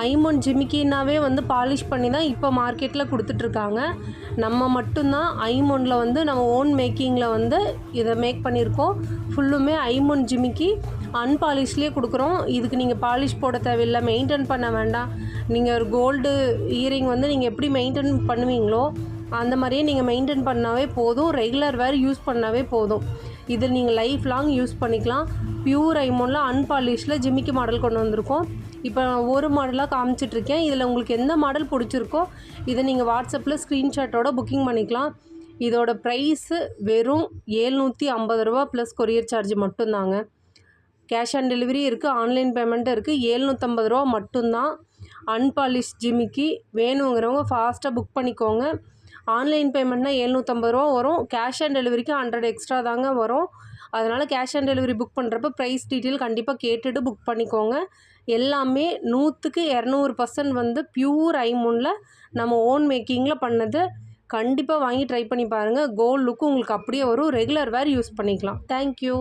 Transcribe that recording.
ஐமோன் ஜிமிக்கினாவே வந்து பாலிஷ் பண்ணி தான் இப்போ மார்க்கெட்டில் கொடுத்துட்ருக்காங்க. நம்ம மட்டும்தான் ஐமோனில் வந்து நம்ம ஓன் மேக்கிங்கில் வந்து இதை மேக் பண்ணியிருக்கோம். ஃபுல்லுமே ஐமோன் ஜிமிக்கி அன்பாலிஷ்லேயே கொடுக்குறோம். இதுக்கு நீங்கள் பாலிஷ் போட தேவையில்லை, மெயின்டைன் பண்ண வேண்டாம். நீங்கள் ஒரு கோல்டு இயரிங் வந்து நீங்கள் எப்படி மெயின்டைன் பண்ணுவீங்களோ அந்த மாதிரியே நீங்கள் மெயின்டைன் பண்ணாவே போதும். ரெகுலர் வேர் யூஸ் பண்ணாவே போதும். இது நீங்கள் லைஃப் லாங் யூஸ் பண்ணிக்கலாம். பியூர் ஐமோனில் அன்பாலிஷில் ஜிமிக்கி மாடல் கொண்டு வந்திருக்கோம். இப்போ நான் ஒரு மாடலாக காமிச்சிட்ருக்கேன். இதில் உங்களுக்கு எந்த மாடல் பிடிச்சிருக்கோ இதை நீங்கள் வாட்ஸ்அப்பில் ஸ்க்ரீன்ஷாட்டோட புக்கிங் பண்ணிக்கலாம். இதோட ப்ரைஸு வெறும் 750 ரூபா ப்ளஸ் கொரியர் சார்ஜ் மட்டும்தாங்க. கேஷ் ஆன் டெலிவரி இருக்குது, ஆன்லைன் பேமெண்ட்டும் இருக்குது. 750 ரூபா மட்டும்தான். அன்பாலிஷ் ஜிமிக்கி வேணுங்கிறவங்க ஃபாஸ்ட்டாக புக் பண்ணிக்கோங்க. ஆன்லைன் பேமெண்ட்னால் 750 ரூபா வரும். கேஷ் ஆன் டெலிவரிக்கு 100 எக்ஸ்ட்ரா தாங்க வரும். அதனால் கேஷ் ஆன் டெலிவரி புக் பண்ணுறப்ப ப்ரைஸ் டீட்டெயில் கண்டிப்பாக கேட்டுட்டு புக் பண்ணிக்கோங்க. எல்லாமே 100க்கு 200% வந்து பியூர் ஐமோனில் நம்ம ஓன் மேக்கிங்கில் பண்ணது. கண்டிப்பாக வாங்கி ட்ரை பண்ணி பாருங்கள். கோல்ட் லுக்கு உங்களுக்கு அப்படியே வரும். ரெகுலர் வேர் யூஸ் பண்ணிக்கலாம். தேங்க்யூ.